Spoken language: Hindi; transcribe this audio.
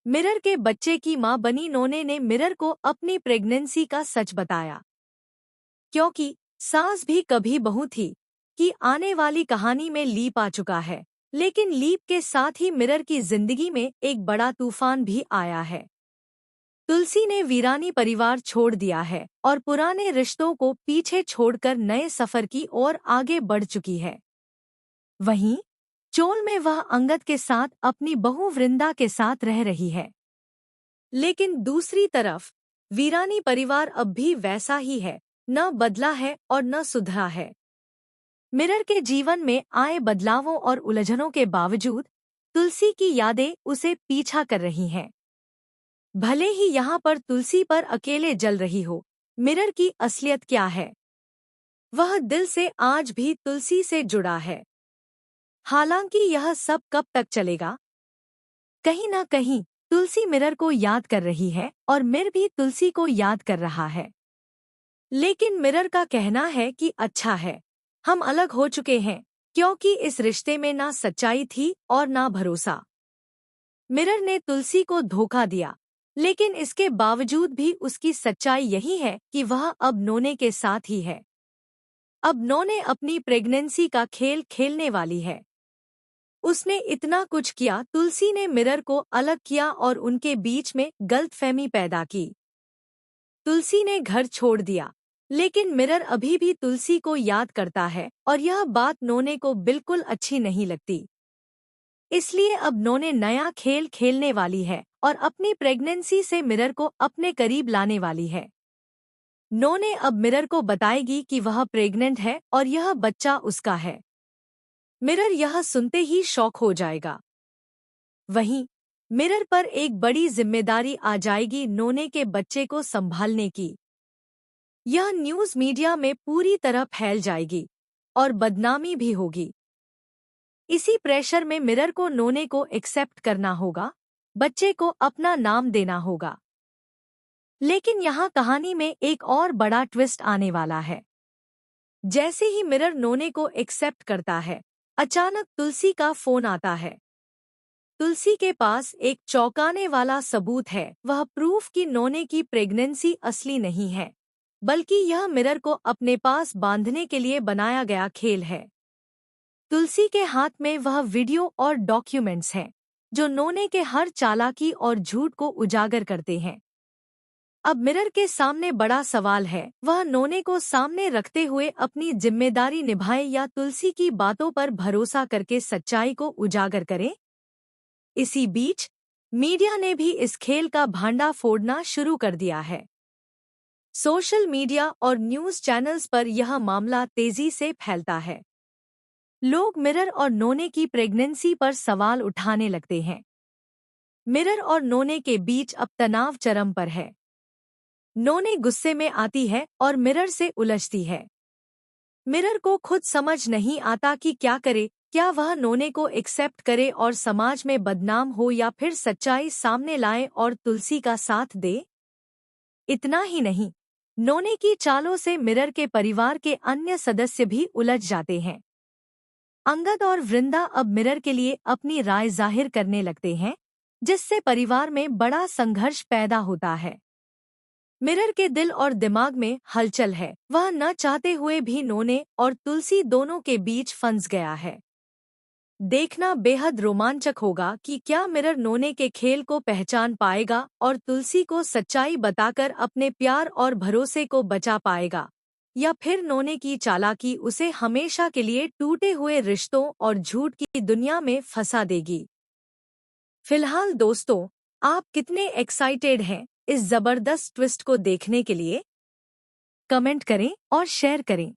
मिरर के बच्चे की मां बनी नोने ने मिरर को अपनी प्रेगनेंसी का सच बताया, क्योंकि सास भी कभी बहू थी कि आने वाली कहानी में लीप आ चुका है। लेकिन लीप के साथ ही मिरर की जिंदगी में एक बड़ा तूफान भी आया है। तुलसी ने वीरानी परिवार छोड़ दिया है और पुराने रिश्तों को पीछे छोड़कर नए सफर की ओर आगे बढ़ चुकी है। वहीं चोल में वह अंगद के साथ अपनी बहू वृंदा के साथ रह रही है। लेकिन दूसरी तरफ वीरानी परिवार अब भी वैसा ही है, न बदला है और न सुधरा है। मिरर के जीवन में आए बदलावों और उलझनों के बावजूद तुलसी की यादें उसे पीछा कर रही हैं। भले ही यहाँ पर तुलसी पर अकेले जल रही हो, मिरर की असलियत क्या है? वह दिल से आज भी तुलसी से जुड़ा है। हालांकि यह सब कब तक चलेगा? कहीं ना कहीं तुलसी मिरर को याद कर रही है और मिरर भी तुलसी को याद कर रहा है। लेकिन मिरर का कहना है कि अच्छा है, हम अलग हो चुके हैं, क्योंकि इस रिश्ते में ना सच्चाई थी और ना भरोसा। मिरर ने तुलसी को धोखा दिया, लेकिन इसके बावजूद भी उसकी सच्चाई यही है कि वह अब नोने के साथ ही है। अब नोने अपनी प्रेगनेंसी का खेल खेलने वाली है। उसने इतना कुछ किया, तुलसी ने मिरर को अलग किया और उनके बीच में गलतफहमी पैदा की। तुलसी ने घर छोड़ दिया, लेकिन मिरर अभी भी तुलसी को याद करता है और यह बात नोने को बिल्कुल अच्छी नहीं लगती। इसलिए अब नोने नया खेल खेलने वाली है और अपनी प्रेगनेंसी से मिरर को अपने करीब लाने वाली है। नोने अब मिरर को बताएगी कि वह प्रेग्नेंट है और यह बच्चा उसका है। मिरर यह सुनते ही शॉक हो जाएगा। वहीं मिरर पर एक बड़ी जिम्मेदारी आ जाएगी नोने के बच्चे को संभालने की। यह न्यूज़ मीडिया में पूरी तरह फैल जाएगी और बदनामी भी होगी। इसी प्रेशर में मिरर को नोने को एक्सेप्ट करना होगा, बच्चे को अपना नाम देना होगा। लेकिन यहाँ कहानी में एक और बड़ा ट्विस्ट आने वाला है। जैसे ही मिरर नोने को एक्सेप्ट करता है, अचानक तुलसी का फोन आता है। तुलसी के पास एक चौंकाने वाला सबूत है। वह प्रूफ कि नोने की प्रेगनेंसी असली नहीं है, बल्कि यह मिरर को अपने पास बांधने के लिए बनाया गया खेल है। तुलसी के हाथ में वह वीडियो और डॉक्यूमेंट्स हैं, जो नोने के हर चालाकी और झूठ को उजागर करते हैं। अब मिरर के सामने बड़ा सवाल है, वह नोने को सामने रखते हुए अपनी जिम्मेदारी निभाए या तुलसी की बातों पर भरोसा करके सच्चाई को उजागर करे। इसी बीच मीडिया ने भी इस खेल का भांडा फोड़ना शुरू कर दिया है। सोशल मीडिया और न्यूज़ चैनल्स पर यह मामला तेजी से फैलता है। लोग मिरर और नोने की प्रेगनेंसी पर सवाल उठाने लगते हैं। मिरर और नोने के बीच अब तनाव चरम पर है। नोने गुस्से में आती है और मिरर से उलझती है। मिरर को खुद समझ नहीं आता कि क्या करे, क्या वह नोने को एक्सेप्ट करे और समाज में बदनाम हो या फिर सच्चाई सामने लाए और तुलसी का साथ दे। इतना ही नहीं, नोने की चालों से मिरर के परिवार के अन्य सदस्य भी उलझ जाते हैं। अंगद और वृंदा अब मिरर के लिए अपनी राय जाहिर करने लगते हैं, जिससे परिवार में बड़ा संघर्ष पैदा होता है। मिरर के दिल और दिमाग में हलचल है। वह न चाहते हुए भी नोने और तुलसी दोनों के बीच फंस गया है। देखना बेहद रोमांचक होगा कि क्या मिरर नोने के खेल को पहचान पाएगा और तुलसी को सच्चाई बताकर अपने प्यार और भरोसे को बचा पाएगा, या फिर नोने की चालाकी उसे हमेशा के लिए टूटे हुए रिश्तों और झूठ की दुनिया में फंसा देगी। फिलहाल दोस्तों, आप कितने एक्साइटेड हैं इस जबरदस्त ट्विस्ट को देखने के लिए? कमेंट करें और शेयर करें।